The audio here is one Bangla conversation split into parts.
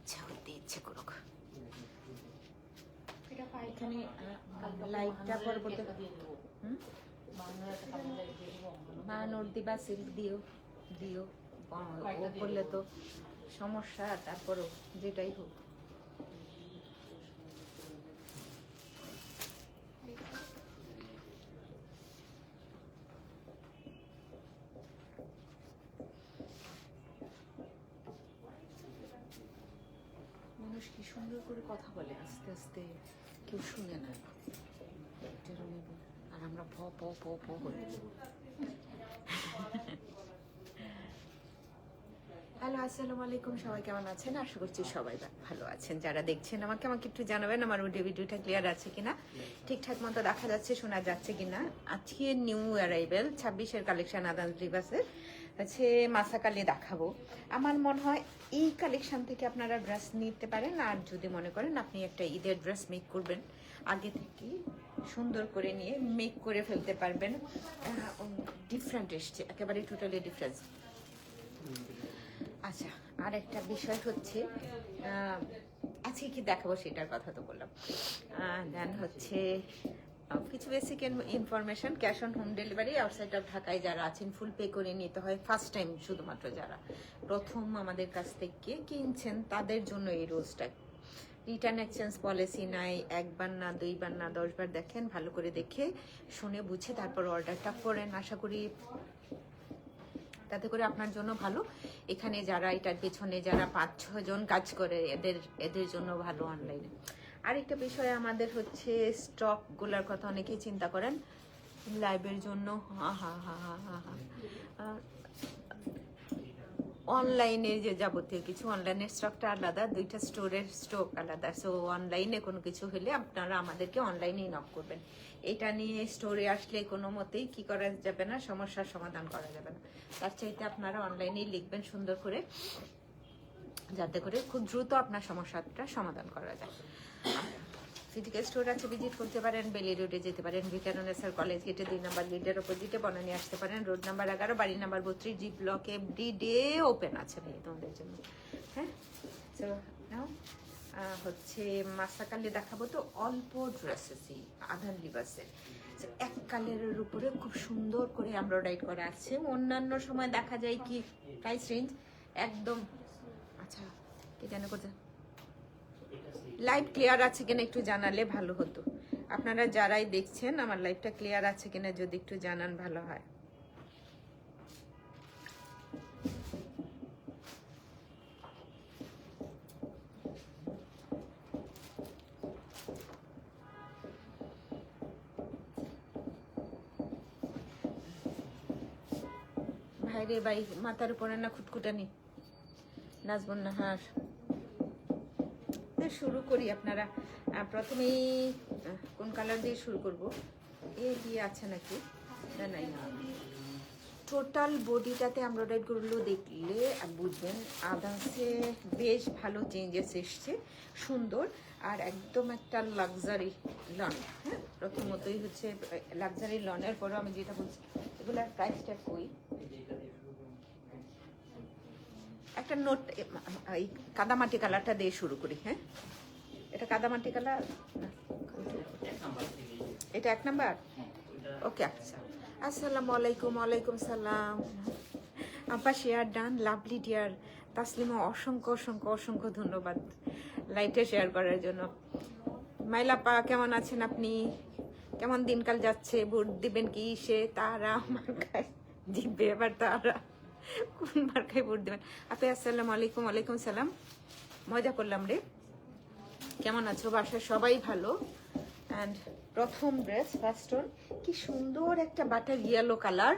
ইচ্ছা হইতে ইচ্ছে করুক। এখানে লাইটটা পরবর্তী নোট দিবা, সিল্ক দিও দিও ও করলে তো সমস্যা। তারপরও যেটাই হোক, মানুষ কি সুন্দর করে কথা বলে, আস্তে আস্তে কেউ শুনে না। আর আমরা প প প প করি। হ্যালো, আসসালামু আলাইকুম। সবাই কেমন আছেন? আশা করছি সবাই ভালো আছেন। যারা দেখছেন আমাকে একটু জানাবেন আমার ভিডিওটা ক্লিয়ার আছে কিনা, ঠিকঠাক মতো দেখা যাচ্ছে, শোনা যাচ্ছে কিনা। আজকে নিউ অ্যারাইভেল 26-এর কালেকশন আদান রিভার্সের হচ্ছে মাসাকালি দেখাবো। আমার মনে হয় এই কালেকশন থেকে আপনারা ড্রেস নিতে পারেন। আর যদি মনে করেন আপনি একটা ঈদের ড্রেস মেক করবেন, আগে থেকে সুন্দর করে নিয়ে মেক করে ফেলতে পারবেন। ডিফারেন্ট এসছে, একেবারে টোটালি ডিফারেন্স। আচ্ছা, আর একটা বিষয় হচ্ছে আজকে কি দেখাবো সেটার কথা তো বললাম। দেন হচ্ছে কিছু basic information. Cash on home delivery outside of ঢাকায় যারা আছেন ফুল পে করে নিতে হয়। ফার্স্ট টাইম শুধুমাত্র যারা প্রথম আমাদের কাছ থেকে কিনছেন তাদের জন্য এই রোজটা। রিটার্ন এক্সচেঞ্জ পলিসি নাই, একবার না দুইবার না 10 বার দেখেন, ভালো করে দেখে শুনে বুঝে তারপর অর্ডারটা করেন। আশা করি তাতে করে আপনার জন্য ভালো। এখানে যারা এটার পেছনে যারা 5-6 জন কাজ করে এদের জন্য ভালো অনলাইনে। আরেকটা বিষয় আমাদের হচ্ছে স্টকগুলোর কথা অনেকেই চিন্তা করেন লাইভের জন্য। অনলাইনের যে যাবতীয় কিছু, অনলাইনের স্টকটা আলাদা, দুইটা স্টোরের স্টক আলাদা। সো অনলাইনে কোনো কিছু হলে আপনারা আমাদেরকে অনলাইনেই নক করবেন। এটা নিয়ে স্টোরে আসলে কোনো মতেই কি করা যাবে না, সমস্যার সমাধান করা যাবে না। তার চাইতে আপনারা অনলাইনেই লিখবেন সুন্দর করে, যাতে করে খুব দ্রুত আপনার সমস্যাটা সমাধান করা যায়। ফিজিক্যাল স্টোর আছে, ভিজিট করতে পারেন। বেলি রোডে যেতে পারেন, ভিকারুনেসার কলেজ গেটে 2 নম্বর গেটের অপোজিটে বনানী আসতে পারেন। রোড নাম্বার 11, বাড়ি number 32, G block everyday open আছে ভাই তোমাদের জন্য। হ্যাঁ, সো নাও হচ্ছে মাসাকালি দেখাবো। তো অল্প ড্রেসেসই আধান লিবাসের এক কালারের উপরে খুব সুন্দর করে এমব্রয়ডারি করা আছে। অন্যান্য সময় দেখা যায় কি প্রাইস রেঞ্জ একদম, আচ্ছা কি জানে করতে লাইভ ক্লিয়ার আছে কিনা একটু জানালে ভালো হতো। আপনারা যারাই দেখছেন আমার লাইভটা ক্লিয়ার আছে কিনা যদি একটু জানান ভালো হয়। ভাইরে ভাই, মাথার উপরে না খুটখুটানি, নাচবন না হার। শুরু করি। আপনারা প্রথমেই কোন কালার দিয়ে শুরু করব? এ দিয়ে আছে নাকি? না নাই, টোটাল বডিটাতে এমব্রয়ডারিগুলো দেখলে বুঝবেন আদান্সে বেশ ভালো চেঞ্জেস এসছে, সুন্দর। আর একদম একটা লাক্সারি লন। হ্যাঁ, প্রথমতই হচ্ছে লাক্সারি লনের পরেও আমি যেটা বলছি এগুলোর প্রাইসটা কই, একটা নোট এই কাদামাটি কালারটা দিয়ে শুরু করি। হ্যাঁ, এটা কাদামাটি কালার, এটা 1 নাম্বার। ওকে, আচ্ছা। আসসালামু আলাইকুম। ওয়ালাইকুম সালাম। আপা share done, lovely dear. Taslima অসংখ্য অসংখ্য অসংখ্য ধন্যবাদ লাইটে শেয়ার করার জন্য। মাইলাপা কেমন আছেন আপনি? কেমন দিনকাল যাচ্ছে? ভোট দিবেন কি? সে তারা মার্কায় জিতবে এবার, তারা কোন মার্কায় ভোট দেবেন আপনি? আসসালামু আলাইকুম। ওয়ালাইকুম সালাম। মজা করলাম রে। কেমন আছো? বাসায় সবাই ভালো? অ্যান্ড প্রথম ড্রেস ফার্স্ট ওন, কি সুন্দর একটা বাটার ইয়েলো কালার।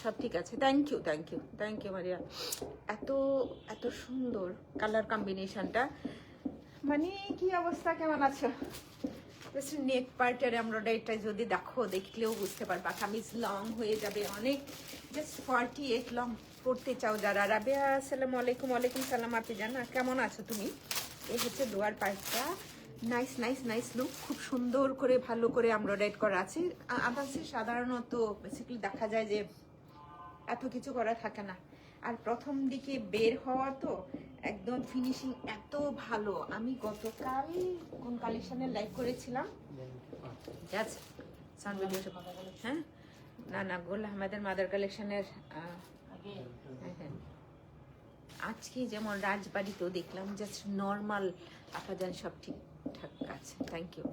সব ঠিক আছে, thank you thank you thank you Maria. এত এত সুন্দর কালার কম্বিনেশনটা, মানে কি অবস্থা? কেমন আছো? নেক পার্টের এমব্রয়ডারিটা যদি দেখো, দেখলেও বুঝতে পারবা কামিজ লং হয়ে যাবে অনেক। জাস্ট 48 লং পড়তে চাও যারা। রাবেয়া আসসালামু আলাইকুম। ওয়ালাইকুম সালাম। আপনি জানা কেমন আছো তুমি? এই হচ্ছে লোয়ার পার্টটা, নাইস নাইস নাইস লুক, খুব সুন্দর করে ভালো করে এমব্রয়ডারি করা আছে। আদার্সে সাধারণত বেসিক্যালি দেখা যায় যে এত কিছু করা থাকে না। আর প্রথম দিকে বের হওয়া তো একদম ফিনিশিং এত ভালো। আমি গতকাল কোন কালেকশনের লাইভ করেছিলাম, জাস্ট হ্যাঁ না না গোল আমাদের মাদার কালেকশনের আজকে যেমন রাজবাড়িতেও দেখলাম জাস্ট নর্মাল আপাজান সব ঠিকঠাক আছে। Thank you.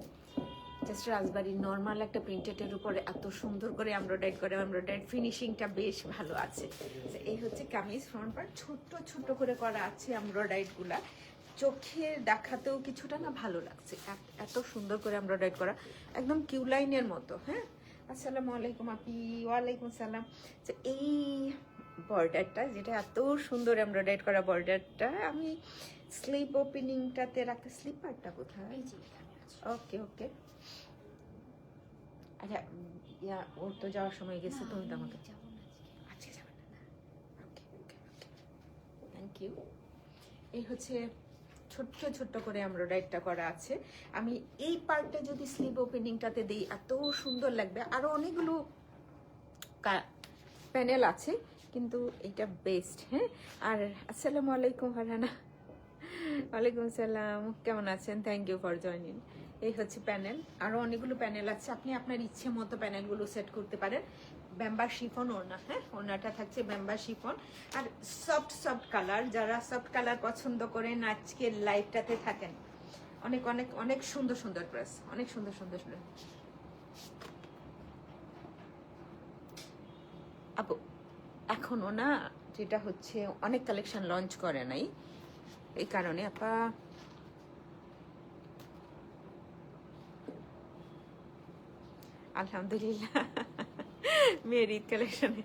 জাস্ট রাজবাড়ির নর্মাল একটা প্রিন্টেডের উপরে এত সুন্দর করে এমব্রয়ডারি করে, এমব্রয়ডারি ফিনিশিংটা বেশ ভালো আছে। এই হচ্ছে কামিজ ফ্রন্ট পার্ট, ছোট্ট ছোট্ট করে করা আছে এমব্রয়ডারিগুলা, চোখে দেখাতেও কিছুটা না ভালো লাগছে, এত সুন্দর করে এমব্রয়ডারি করা, একদম কিউ লাইনের মতো। হ্যাঁ, আসসালামু আলাইকুম আপি। ওয়ালাইকুম সালাম। এই বর্ডারটা যেটা এত সুন্দর এমব্রয়ডারি করা বর্ডারটা আমি স্লিপ ওপেনিংটাতে রাখতে, স্লিপারটা কোথায়? ওকে ওকে, আচ্ছা ইয়া ওর তো যাওয়ার সময় গেছে, তুমি তো আমাকে আজকে যাবে না। ওকে ওকে ওকে, থ্যাংক ইউ। এই হচ্ছে ছোট্ট ছোট্ট করে এমব্রয়ডারিটা করা আছে। আমি এই পার্টটা যদি স্লিভ ওপেনিংটাতে দিই এত সুন্দর লাগবে। আরো অনেকগুলো প্যানেল আছে কিন্তু এটা বেস্ট। হ্যাঁ, আর আসসালামু আলাইকুম ফারহানা। ওয়ালাইকুম আসসালাম, কেমন আছেন? Thank you for joining. এই হচ্ছে প্যানেল, আরো অনেকগুলো প্যানেল আছে, আপনি আপনার ইচ্ছে মতো প্যানেলগুলো সেট করতে পারেন। ব্যাম্বার শিফন ওড়না, হ্যাঁ ওড়নাটা থাকছে ব্যাম্বার শিফন, আর সফট সফট কালার, যারা সফট কালার পছন্দ করেন আজকের লাইভটাতে থাকেন। অনেক অনেক অনেক সুন্দর সুন্দর ড্রেস, অনেক সুন্দর সুন্দর ড্রেস। আপু এখনো না, যেটা হচ্ছে অনেক কালেকশন লঞ্চ করে নাই, এই কারণে আপা আলহামদুলিল্লাহ মেয়ের ঈদ কালেকশনে।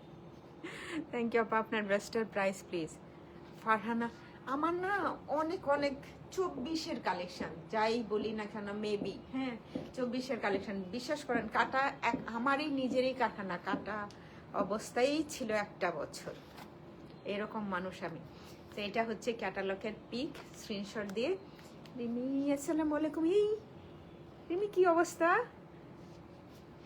থ্যাংক ইউ আপা, আপনার ড্রেসটার প্রাইস প্লিজ। ফারহানা, আমার না অনেক অনেক 24-এর কালেকশন, যাই বলি না কেন মেবি, হ্যাঁ 24-এর কালেকশন। বিশ্বাস করেন কাটা আমারই নিজেরই কারখানা, কাটা অবস্থায় ছিল একটা বছর, এরকম মানুষ আমি। তো এটা হচ্ছে ক্যাটালগের পিক, স্ক্রিনশট দিয়ে। রিমি আসসালামু আলাইকুম। এই রিমি কি অবস্থা?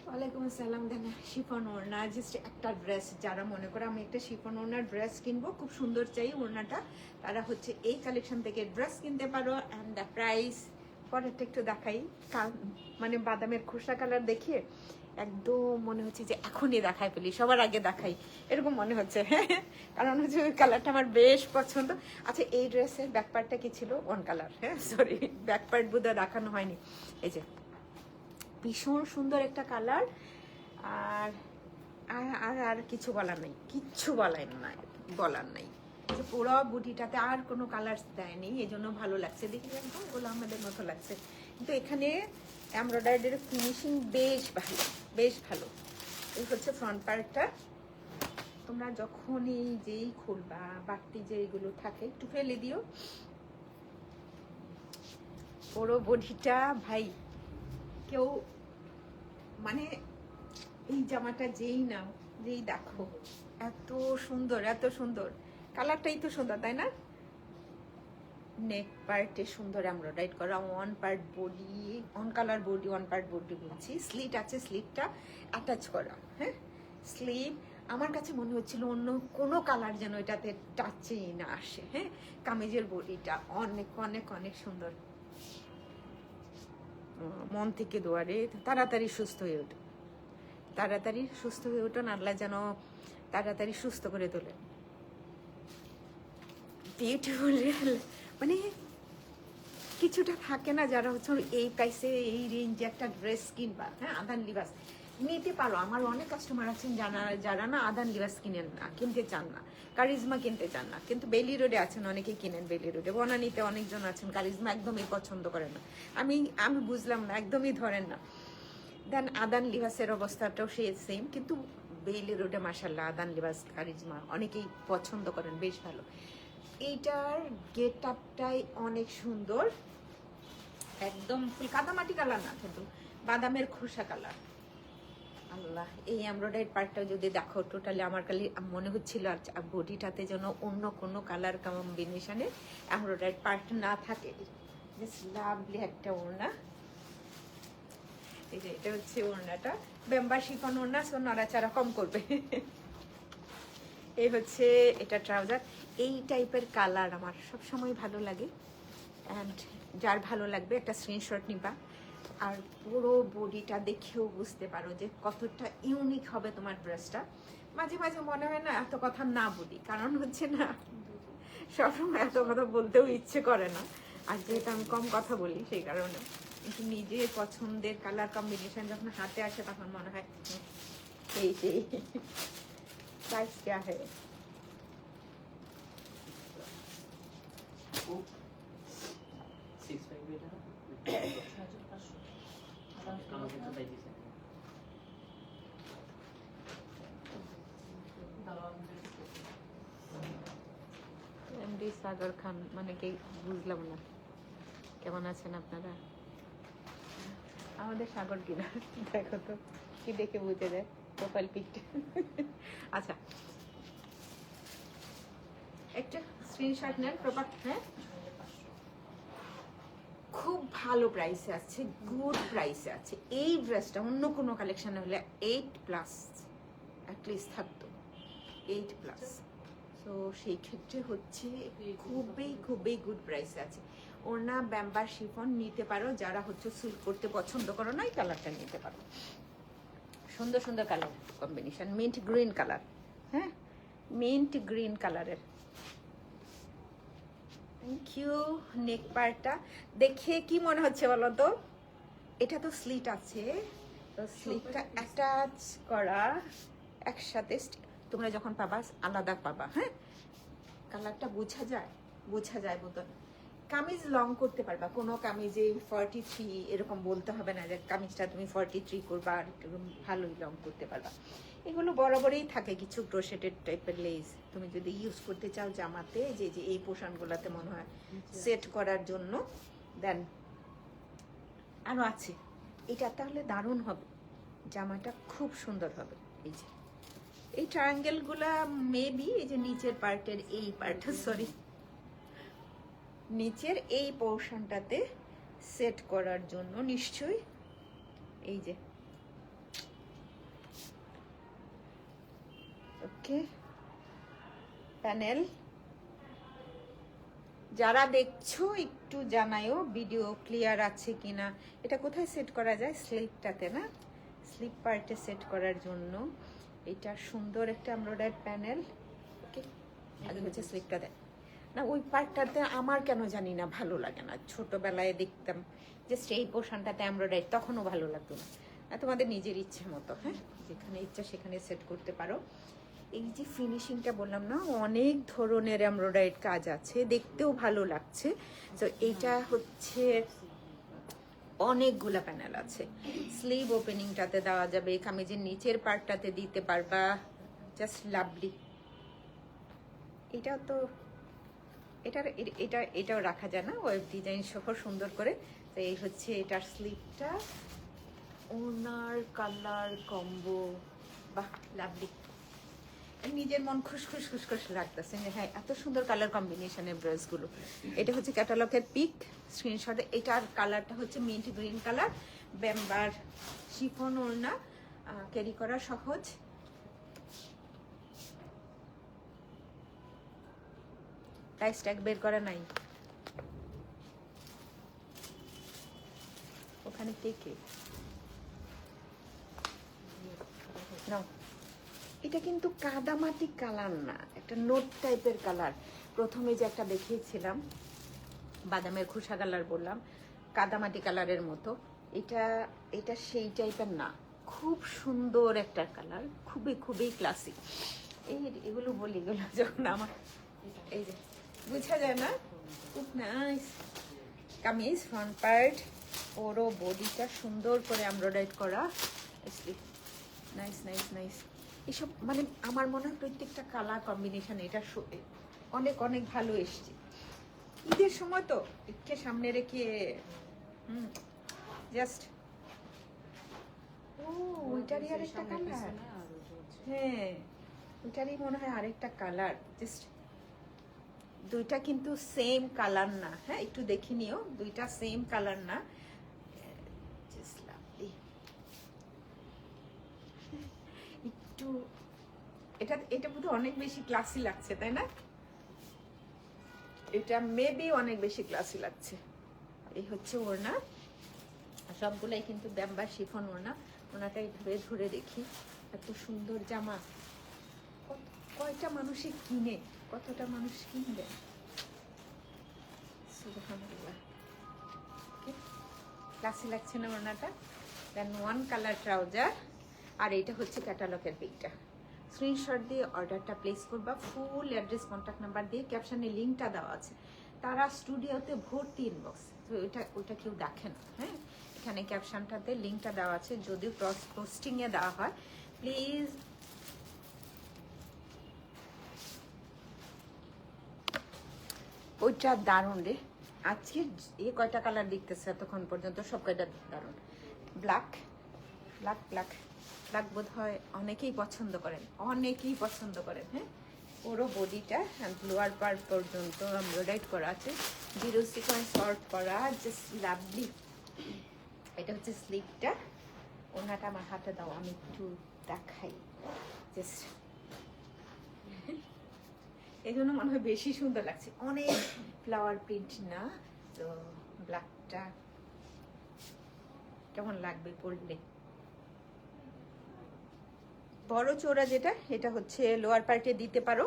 ওয়ালাইকুম আসসালাম। দেন শিফন ওড়না, জাস্ট একটা ড্রেস, যারা মনে করে আমি একটা শিফন ওড়নার ড্রেস কিনবো, খুব সুন্দর চাই ওড়নাটা, তারা হচ্ছে এই কালেকশন থেকে ড্রেস কিনতে পারো। অ্যান্ড দ্য প্রাইস পরেরটা একটু দেখাই, মানে বাদামের খোসা কালার দেখিয়ে একদম মনে হচ্ছে যে এখনই দেখাই ফেলি, সবার আগে দেখাই এরকম মনে হচ্ছে। হ্যাঁ, কারণ হচ্ছে ওই কালারটা আমার বেশ পছন্দ। আচ্ছা এই ড্রেসের ব্যাকপার্টটা কি ছিল? ওয়ান কালার, হ্যাঁ সরি ব্যাকপার্ট বোধহয় দেখানো হয়নি। এই যে ভীষণ সুন্দর একটা কালার। আর আর আর কিছু বলার নাই, কিচ্ছু বলার নাই যে পুরো বুটিটাতে আর কোনো কালার দেয়নি, এই জন্য ভালো লাগছে, দেখি একদম গোলাম আহমেদের মতো লাগছে। কিন্তু এখানে এমব্রয়ডারির ফিনিশিং বেশ ভালো, বেশ ভালো। এই হচ্ছে ফ্রন্ট পার্টটা। তোমরা যখনই যেই খুলবা বাড়তি যেইগুলো থাকে একটু ফেলে দিও। পুরো বডিটা ভাই কেউ মানে এই জামাটা যেই নাও যেই দেখো এত সুন্দর, এত সুন্দর, কালারটাই তো সুন্দর তাই না? নেক পার্টে সুন্দর এমব্রয়ডারি করা, one part body, on colour body, one part body বলছি, স্লিট আছে, স্লিটটা অ্যাটাচ করা। হ্যাঁ স্লিভ আমার কাছে মনে হচ্ছিল অন্য কোনো কালার যেন এটাতে টাচেই না আসে। হ্যাঁ কামিজের বডিটা অনেক অনেক অনেক সুন্দর। মন থেকে দোয়ারে তাড়াতাড়ি সুস্থ হয়ে ওঠে, তাড়াতাড়ি সুস্থ হয়ে ওঠেন, আল্লাহ যেন তাড়াতাড়ি সুস্থ করে তোলে। বিউটিফুল, মানে কিছুটা থাকে না যারা হচ্ছে এই প্রাইসে এই রেঞ্জে একটা ড্রেস কিনবা, হ্যাঁ আদান লিবাস নিতে পারো। আমার অনেক কাস্টমার আছেন যারা না আদান লিবাস কিনেন না, কিনতে চান না, কারিজমা কিনতে চান না, কিন্তু বেলি রোডে আছেন অনেকেই কিনেন, বেলি রোডে বনানীতে অনেকজন আছেন কারিজমা একদমই পছন্দ করেন না। আমি বুঝলাম না, একদমই ধরেন না। দেন আদান লিবাসের অবস্থাটাও সে সেম, কিন্তু বেইলি রোডে মাশাল্লাহ আদান লিবাস কারিজমা অনেকেই পছন্দ করেন, বেশ ভালো। এইটার গেট আপটাই অনেক সুন্দর, একদম ফুল কাদামাটি কালার না, কিন্তু বাদামের খোসা কালার। আল্লাহ, এই এমব্রয়ডারি পার্টটা যদি দেখো টোটালি আমার খালি মনে হচ্ছিল আর বডিটাতে যেন অন্য কোনো কালার কম্বিনেশনে এমব্রয়ডারি পার্ট না থাকে। জাস্ট লাভলি একটা ওড়না। এই যে এটা হচ্ছে ওড়নাটা, বেম্বা শিফন ওড়না, সো নড়াচড়া কম করবে। এই হচ্ছে এটা ট্রাউজার। এই টাইপের কালার আমার সবসময় ভালো লাগে, অ্যান্ড যার ভালো লাগবে একটা স্ক্রিনশট নিবা। আর পুরো বডিটা দেখেও বুঝতে পারো যে কতটা ইউনিক হবে তোমার ড্রেসটা। মাঝে মাঝে মনে হয় না এত কথা না বলি, কারণ হচ্ছে না সবসময় এত কথা বলতেও ইচ্ছে করে না, আর যেহেতু আমি কম কথা বলি সেই কারণে। কিন্তু নিজের পছন্দের কালার কম্বিনেশন যখন হাতে আসে তখন মনে হয় সেই সেই প্রাইস क्या है? এমডি সাগর খান মানে কি বুঝলাম না, কেমন আছেন আপনারা? আমাদের সাগর কিনা দেখো তো কি দেখে বুঝে যায় প্রোফাইল পিকটা। আচ্ছা একটা স্ক্রিনশট নেন প্রপার। হ্যাঁ খুব ভালো প্রাইসে আছে, গুড প্রাইসে আছে। এই ড্রেসটা অন্য কোনো কালেকশনে হলে 8+ অ্যাটলিস্ট থাকতো, 8+। তো সেই ক্ষেত্রে হচ্ছে খুবই খুবই গুড প্রাইসে আছে। ওড়না ব্যাম্বার শিফন নিতে পারো, যারা হচ্ছে সিল্ক করতে পছন্দ করো না এই কালারটা নিতে পারো। সুন্দর সুন্দর colour combination, mint green colour. হ্যাঁ মিন্ট গ্রিন কালারের। Thank you. নেক পার্টটা দেখে কি মনে হচ্ছে বলো তো? এটা তো স্লিট আছে, তো স্লিটটা অ্যাটাচ করা একসাথে তোমরা যখন পাবা আলাদা পাবা। হ্যাঁ কালারটা বোঝা যায় বোধ। কামিজ লং করতে পারবা, কোনো কামিজে 43 এরকম বলতে হবে না যে কামিজটা তুমি 43 করবা, আর একটু ভালোই লং করতে পারবা। এগুলো বরাবরই থাকে কিছু ক্রোশেটেড টাইপের লেস, তুমি যদি ইউজ করতে চাও জামাতে, যে যে এই পোশাকগুলোতে মনে হয় সেট করার জন্য, দেন আরও আছে। এটা তাহলে দারুণ হবে, জামাটা খুব সুন্দর হবে। এই যে এই ট্রায়াঙ্গেলগুলা মেবি এই যে নিচের পার্টের এই পার্টটা, সরি নিচের এই পোর্শনটাতে সেট করার জন্য নিশ্চয়ই। এই যে ওকে প্যানেল যারা দেখছো একটু জানাইও ভিডিও ক্লিয়ার আছে কিনা। এটা কোথায় সেট করা যায়? স্লিপটাতে না, স্লিপ পার্টে সেট করার জন্য এটা সুন্দর একটা এমব্রয়ডারি প্যানেল। ওকে আগে হচ্ছে স্লিপটা দেয় না, ওই পার্টটাতে আমার কেন জানি না ভালো লাগে না। ছোটবেলায় দেখতাম যে এই পোর্শনটাতে এমব্রয়ডারি, তখনও ভালো লাগতো না। তোমাদের নিজের ইচ্ছে মতো, হ্যাঁ যেখানে ইচ্ছা সেখানে সেট করতে পারো। এই যে ফিনিশিংটা বললাম না, অনেক ধরনের এমব্রয়ডারিড কাজ আছে, দেখতেও ভালো লাগছে। তো এটা হচ্ছে অনেকগুলা প্যানেল আছে। স্লিভ ওপেনিংটাতে দেওয়া যাবে, কামিজের নিচের পার্টটাতে দিতে পারবা, জাস্ট লাভলি। এটা তো এটাও রাখা যায় না, ওয়েব ডিজাইন সহ সুন্দর করে। তো এই হচ্ছে এটার স্লিভটা, ওনার কালার কম্বো, বাহ লাভলি। নিজের মন খুশ লাগতেছে যে হ্যাঁ এত সুন্দর কালার কম্বিনেশনের ড্রেসগুলো। এটা হচ্ছে ক্যাটালগের পিক স্ক্রিনশটে। এটার কালারটা হচ্ছে মিন্ট গ্রিন কালার, ব্যাম্বার শিফন ওড়না, ক্যারি করা সহজ। প্রাইস ট্যাগ বের করা নাই ওখানে, কে নাও। এটা কিন্তু কাদামাটি কালার না, একটা নোট টাইপের কালার। প্রথমে যে একটা দেখিয়েছিলাম বাদামের খোসা কালার বললাম, কাদামাটি কালারের মতো, এটা সেই টাইপের না, খুব সুন্দর একটা কালার, খুবই খুবই ক্লাসিক। এগুলো বলি, এগুলো যখন আমার এই যে বোঝা যায় না, খুব নাইস কামিজ। ফ্রন্ট পার্ট পুরো বডিটা সুন্দর করে এমব্রয়ডারি করা, নাইস নাইস নাইস। এসব মানে আমার মনে হয় প্রত্যেকটা কালার কম্বিনেশন এটা অনেক অনেক ভালো এসছে। ঈদের সময় তো ঈদকে সামনে রেখে জাস্ট ওইটারই আরেকটা কালার। হ্যাঁ ওইটারই মনে হয় আরেকটা কালার, জাস্ট দুইটা কিন্তু সেম কালার না। হ্যাঁ একটু দেখে নিও, দুইটা সেম কালার না। একটু এটা এটা বোধহয় অনেক বেশি ক্লাসি লাগছে, তাই না? এটা মেবি অনেক বেশি ক্লাসি লাগছে। এই হচ্ছে ওড়না, সবগুলাই কিন্তু ব্যাম্বার শিফন ওড়না। ওনাটাই ধরে ধরে দেখি, এত সুন্দর জামা কয়টা মানুষে কিনে, কতটা মানুষ কিনবে। সুবহানাল্লাহ, ক্লাসি লাগছে না ওড়নাটা? দেন ওয়ান কালার ট্রাউজার, আর এইটা হচ্ছে ক্যাটালগের পিকটা। স্ক্রিনশট দিয়ে অর্ডারটা প্লেস করবা, ফুল অ্যাড্রেস কন্ট্যাক্ট নাম্বার দিয়ে, ক্যাপশনে লিঙ্কটা দেওয়া আছে। তারা স্টুডিওতে ভর্তি ইনবক্স, তো ওইটা কেউ দেখে না। হ্যাঁ, এখানে ক্যাপশনটাতে লিঙ্কটা দেওয়া আছে, যদিও পোস্টিংয়ে দেওয়া হয়। প্লিজ ওইটা দারুণ রে। আজকে এই কয়টা কালার দেখতেছে এতক্ষণ পর্যন্ত, সব কয়টা দারুণ। ব্ল্যাক ব্ল্যাক ব্ল্যাক ব্ল্যাক বোধ হয় অনেকেই পছন্দ করেন, অনেকেই পছন্দ করেন। হ্যাঁ, পুরো বডিটা লোয়ার পার্ট পর্যন্ত এমব্রয়ডারি করা আছে, জিরো সিকোয়েন্স শর্ট করা, জাস্ট লাভলি। এটা হচ্ছে স্লিভটা। ওনাটা আমার হাতে দাও, আমি একটু দেখাই। জাস্ট এই জন্য মনে হয় বেশি সুন্দর লাগছে, অনেক ফ্লাওয়ার প্রিন্ট না তো। ব্ল্যাকটা কেমন লাগবে পরলে? বড় চওড়া যেটা, এটা হচ্ছে লোয়ার পার্টে দিতে পারো,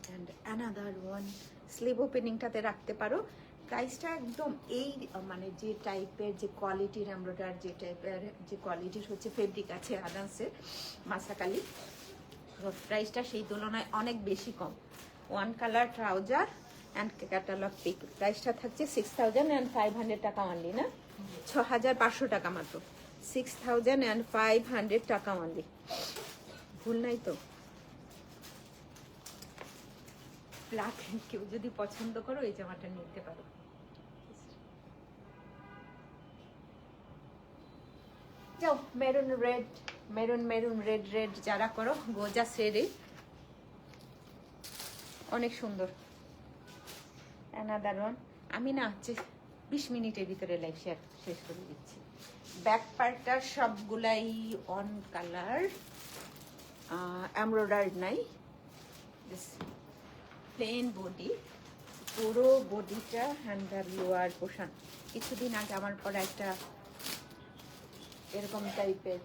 অ্যান্ড অ্যানাদার ওয়ান স্লিভ ওপেনিংটাতে রাখতে পারো। প্রাইসটা একদম এই মানে যে টাইপের, যে কোয়ালিটির এমব্রয়ডারি, যে টাইপের যে কোয়ালিটির হচ্ছে ফেব্রিক আছে আদান্সের মাসাকালি, প্রাইসটা সেই তুলনায় অনেক বেশি কম। One colour trouser and catalogue pick, প্রাইসটা থাকছে 6500 টাকা অনলি, না 6500 টাকা মাত্র। 6500 টাকা অনলি, ভুল নাই তো? ব্ল্যাক কেউ যদি পছন্দ করো এই জামাটা নিতে পারো। যাও maroon red, maroon maroon red red যারা করো, গোজা শেডে অনেক সুন্দর। Another one. আমি না হচ্ছে 20 মিনিটের ভিতরে লাইভ শেষ করে দিচ্ছি। ব্যাক পার্টটার সবগুলাই অন কালার, এমব্রয়ডারি নাই, প্লেন বডি, পুরো বডিটা হ্যান্ডার লোয়ার পোর্শন। কিছুদিন আগে আমার পরে একটা এরকম টাইপের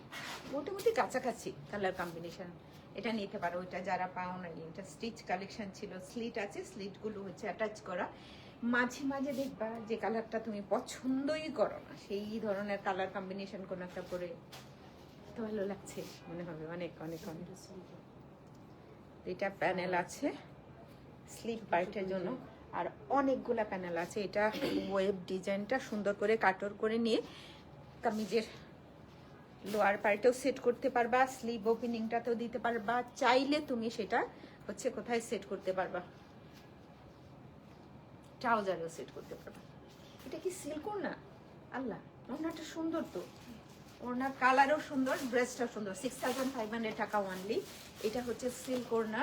মোটামুটি কাছাকাছি কালার কম্বিনেশন, এটা নিতে পারো। ওইটা যারা পাও না, এটা স্টিচ কালেকশন ছিল, স্লিট আছে, স্লিটগুলো হচ্ছে অ্যাটাচ করা। মাঝে মাঝে দেখবা যে কালারটা তুমি পছন্দই করো না, সেই ধরনের কালার কম্বিনেশন কোনো একটা পরে তো ভালো লাগছে মনে হবে, অনেক অনেক অনেক। এটা প্যানেল আছে স্লিপ পার্টের জন্য, আর অনেকগুলা প্যানেল আছে। এটা ওয়েব ডিজাইনটা সুন্দর করে কাটর করে নিয়ে কামিজের লোয়ার পার্টেও সেট করতে পারবা, স্লিভ ওপেনিংটাতেও দিতে পারবা, চাইলে তুমি সেটা হচ্ছে কোথায় সেট করতে পারবা, ট্রাউজারেও সেট করতে পারবা। এটা কি সিল্ক ওড়না? আল্লাহ, ওড়নাটা সুন্দর তো, ওড়নার কালারও সুন্দর, ড্রেসটাও সুন্দর। 6500 টাকা অনলি। এটা হচ্ছে সিল্ক ওড়না।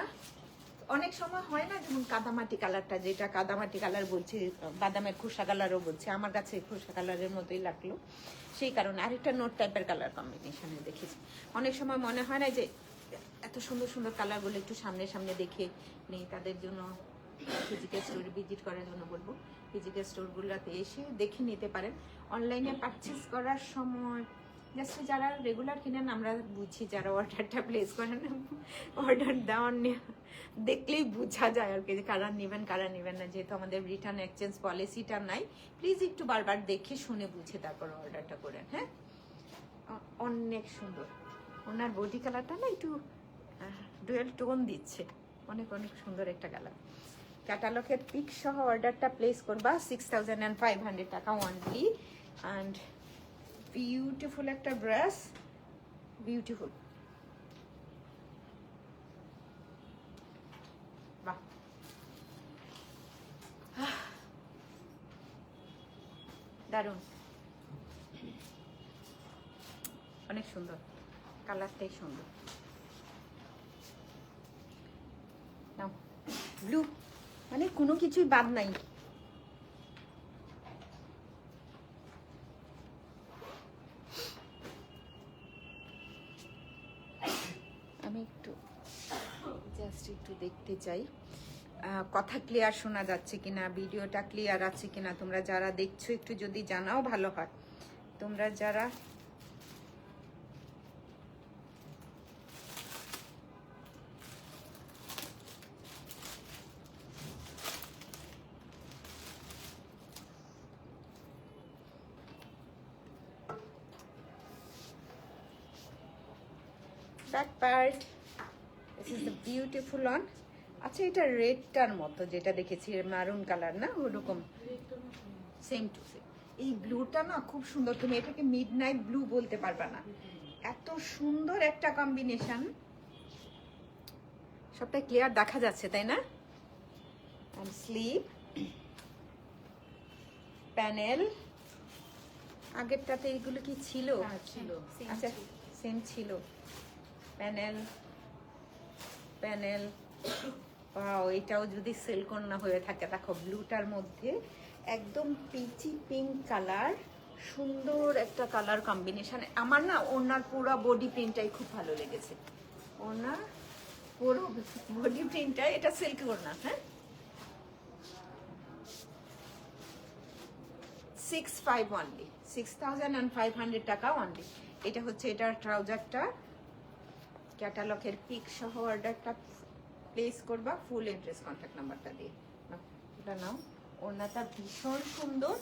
অনেক সময় হয় না, যেমন কাদামাটি কালারটা, যেটা কাদামাটি কালার বলছি, বাদামের খোসা কালারও বলছে, আমার কাছে খোসা কালারের মতোই লাগলো, সেই কারণে আরেকটা নোট টাইপের কালার কম্বিনেশনে দেখেছি। অনেক সময় মনে হয় না যে এত সুন্দর সুন্দর কালারগুলো একটু সামনে সামনে দেখে নেই, তাদের জন্য ফিজিক্যাল স্টোরে ভিজিট করার জন্য বলবো। ফিজিক্যাল স্টোরগুলোতে এসে দেখে নিতে পারেন। অনলাইনে পারচেস করার সময় জাস্ট যারা রেগুলার কিনেন আমরা বুঝি, যারা অর্ডারটা প্লেস করেন, অর্ডার দেওয়ার দেখলেই বোঝা যায় আর কি যে কারা নেবেন কারা নেবেন না। যেহেতু আমাদের রিটার্ন এক্সচেঞ্জ পলিসিটা নাই, প্লিজ একটু বারবার দেখে শুনে বুঝে তারপর অর্ডারটা করেন। হ্যাঁ, অনেক সুন্দর। ওনার বডি কালারটা না একটু ডুয়েল টোন দিচ্ছে, অনেক অনেক সুন্দর একটা কালার। ক্যাটালগের পিক সহ অর্ডারটা প্লেস করবা, 6500 টাকা অনলি। অ্যান্ড বিউটিফুল একটা ড্রেস, বিউটিফুল। বাহ, দারুণ, অনেক সুন্দর, কালারটাই সুন্দর। নাও ব্লু, মানে কোনো কিছুই বাদ নাই। আমি একটু জাস্ট একটু দেখতে চাই কথা ক্লিয়ার শোনা যাচ্ছে কিনা, ভিডিওটা ক্লিয়ার আছে কিনা। তোমরা যারা দেখছো একটু যদি জানাও ভালো হয়। তোমরা যারা back part, this is the beautiful one. আচ্ছা, এটা রেডটার মতো যেটা দেখেছি, মারুন কালার না, ওরকম সেম টু সেম। এই ব্লুটা না খুব সুন্দর, তুমি এটাকে মিডনাইট ব্লু বলতে পারবা না, এত সুন্দর একটা কম্বিনেশন। সবটা ক্লিয়ার দেখা যাচ্ছে তাই না? আর স্লিভ, প্যানেল, আগেরটাতে এগুলো কি ছিল? ছিল। আচ্ছা, সেম ছিল। প্যানেল, প্যানেল, এটাও যদি সিল্কন না হয়ে থাকে, দেখো ব্লুটার মধ্যে একদম পিচি পিঙ্ক কালার, সুন্দর একটা কালার কম্বিনেশন। আমার না ওনার পুরো বডি প্রিন্টটাই খুব ভালো লেগেছে, ওনার পুরো বডি প্রিন্টটাই। এটা সিল্ক ওড়না, হ্যাঁ 6,500 অনলি, 6,500 টাকা অনলি। এটা হচ্ছে এটার ট্রাউজারটা, ক্যাটালগের পিক সহ অর্ডারটা প্লেস করবা ফুল এড্রেস কন্ট্যাক্ট নাম্বারটা দিয়ে। এটা নাও, ওড়নাটা ভীষণ সুন্দর।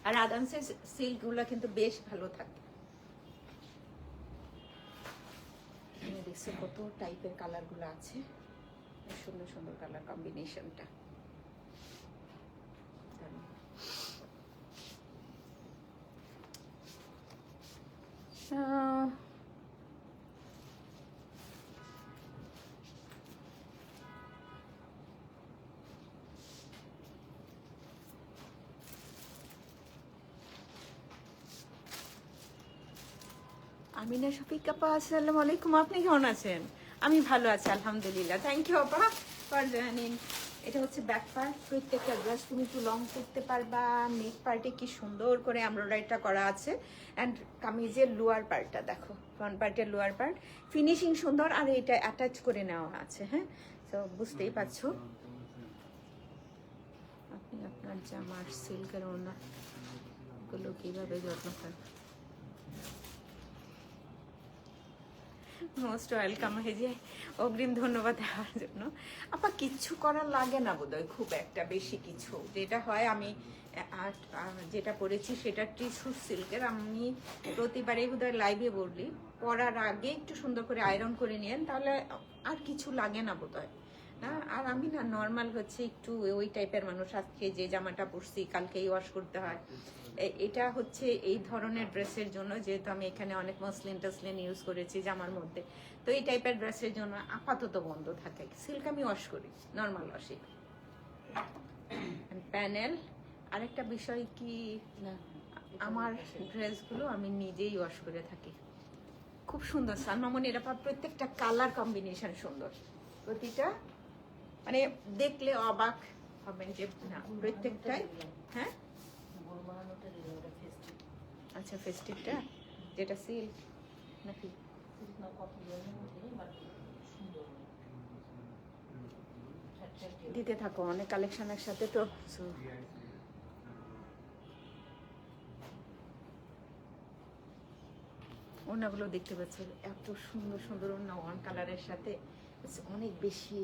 আর আদামসের সিল্কগুলো কিন্তু বেশ ভালো থাকে। এখানে দেখছো কত টাইপের কালারগুলো আছে, সুন্দর সুন্দর কালার কম্বিনেশনটা। আমিনা শফিক আপা, আসসালামু আলাইকুম। আপনি কেমন আছেন? আমি ভালো আছি আলহামদুলিল্লাহ। থ্যাংক ইউ আপা ফর জয়েনিং। এটা হচ্ছে ব্যাক পার্ট, প্রত্যেকটা ড্রেস তুমি একটু লং করতে পারবা। নেক পার্টে কি সুন্দর করে এমব্রয়ডারিটা করা আছে। অ্যান্ড কামিজের লোয়ার পার্টটা দেখো, ফ্রন্ট পার্টের লোয়ার পার্ট ফিনিশিং সুন্দর, আর এটা অ্যাটাচ করে নেওয়া আছে। হ্যাঁ, তো বুঝতেই পারছো। আপনি আপনার জামার সিল্কের ওড়নাগুলো কীভাবে যত্ন করেন? Most welcome. এই যে অগ্রিম ধন্যবাদ দেওয়ার জন্য। আপা কিচ্ছু করার লাগে না বোধহয় খুব একটা বেশি কিছু। যেটা হয়, আমি যেটা পরেছি সেটা টিস্যু সিল্কের। আমি প্রতিবারেই বোধহয় লাইভে বললি, পরার আগে একটু সুন্দর করে আয়রন করে নিয়েন, তাহলে আর কিছু লাগে না বোধহয় না। আর আমি না নর্মাল হচ্ছে একটু ওই টাইপের মানুষ, আজকে যে জামাটা পরছি কালকেই ওয়াশ করতে হয়। এটা হচ্ছে এই ধরনের ড্রেসের জন্য, যেহেতু আমি এখানে অনেক মসলিন টসলিন ইউজ করেছি জামার মধ্যে, তো এই টাইপের ড্রেসের জন্য আপাতত বন্ধ থাকে। সিল্ক আমি ওয়াশ করি, নর্মাল ওয়াশই। প্যানেল, আরেকটা বিষয় কি, আমার ড্রেসগুলো আমি নিজেই ওয়াশ করে থাকি। খুব সুন্দর সালমামনি, এটা প্রত্যেকটা কালার কম্বিনেশন সুন্দর, প্রতিটা মানে দেখলে অবাক হবেন যে না প্রত্যেকটাই। হ্যাঁ আচ্ছা, ফেস্টিভটা যেটা সিল্ক নাকি দিতে থাকো, অনেক কালেকশন একসাথে তো। ওনাগুলো দেখতে পাচ্ছ, এত সুন্দর সুন্দর ওনা, ওয়ান কালারের সাথে অনেক বেশি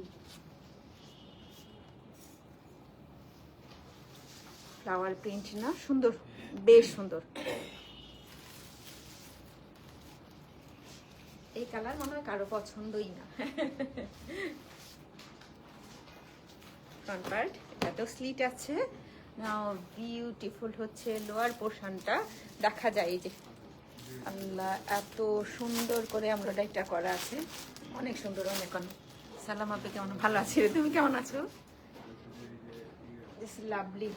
ফ্লাওয়ার প্রিন্ট না, সুন্দর, বেশ সুন্দর। এই কালার মনে হয় কারো পছন্দই না। ফ্রন্ট পার্ট, এটাতেও স্লিট আছে। নাও বিউটিফুল হচ্ছে লোয়ার পোর্শনটা, দেখা যায় যে আল্লাহ এত সুন্দর করে এমব্রয়ডারিটা করা আছে, অনেক সুন্দর, অনেক অনেক। সালাম আপনি কেমন? ভালো আছি, তুমি কেমন আছো? This lovely.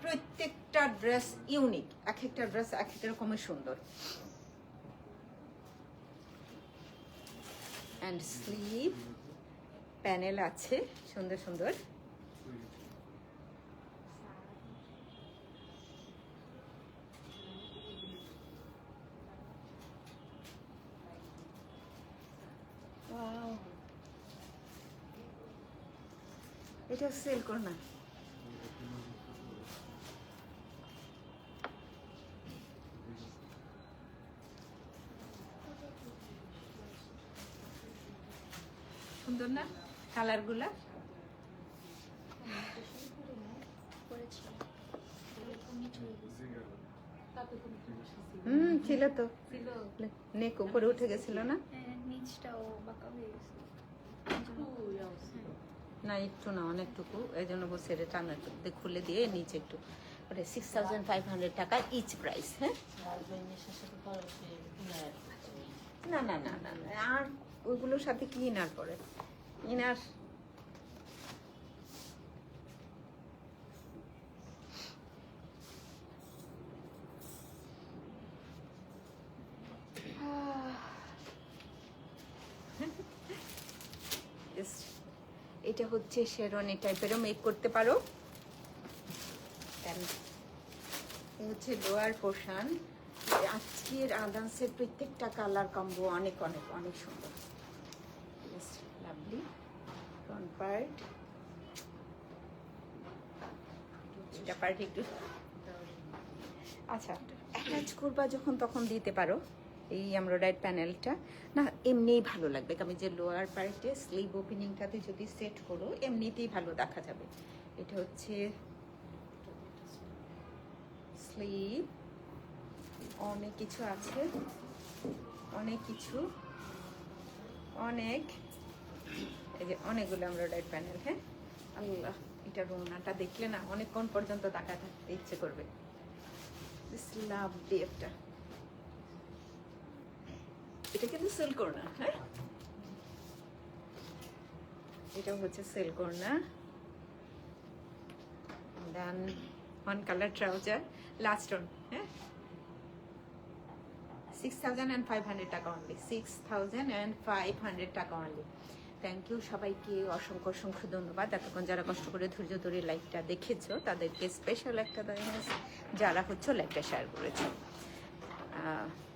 প্রত্যেকটা ড্রেস ইউনিক, এক একটা ড্রেস এক এক রকমের সুন্দর। অ্যান্ড স্লিভ, প্যানেল আছে সুন্দর সুন্দর। এটা সেল কর না। সুন্দর না কালারগুলা? ছিল তো, নেক উপরে উঠে গেছিল না? নিচটাও বাঁকা হয়ে গেছে। না একটু না, অনেকটুকু, এই জন্য বলছি এটা টানা খুলে দিয়ে নিচে একটু। ওটা 6500 টাকা ইচ প্রাইস। হ্যাঁ, না না না না না, আর ওইগুলোর সাথে কি ইনার পরে? ইনার এটা হচ্ছে শেরওয়ানি টাইপেরও মেক করতে পারো। এই হচ্ছে লোয়ার পোর্শন। আজকের আদান্সের প্রত্যেকটা কালার কম্বো অনেক অনেক অনেক সুন্দর, লাভলি। ফ্রন্ট পার্ট, এটা পার্ট একটু আচ্ছা অ্যাটাচ করবা যখন তখন দিতে পারো এই এমব্রয়ডারি প্যানেলটা। না এমনিই ভালো লাগবে, আমি যে লোয়ার পার্টে স্লিভ ওপেনিংটাতে যদি সেট করো এমনিতেই ভালো দেখা যাবে। এটা হচ্ছে স্লিভ, অনেক কিছু আছে, অনেক কিছু, অনেক, এই যে অনেকগুলো এমব্রয়ডারি প্যানেল। হ্যাঁ, আল্লাহ, এটা রোনাটা দেখলে না অনেকক্ষণ পর্যন্ত তাকা থাকতে ইচ্ছে করবে। লাভলি একটা, এটা কিন্তু সেল করোনা। হ্যাঁ, এটা হচ্ছে সেল করোনা। Then one colour trouser, last on. হ্যাঁ, 6500 টাকা অনলি, 6500 টাকা অনলি। থ্যাংক ইউ সবাইকে, অসংখ্য অসংখ্য ধন্যবাদ। এতক্ষণ যারা কষ্ট করে ধৈর্য ধরে লাইভটা দেখেছো তাদেরকে স্পেশাল একটা ধন্যবাদ, যারা হচ্ছে লাইভটা শেয়ার করেছো।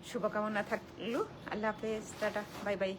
শুভকামনা থাকলো। আল্লাহ হাফেজ, টাটা, বাই বাই।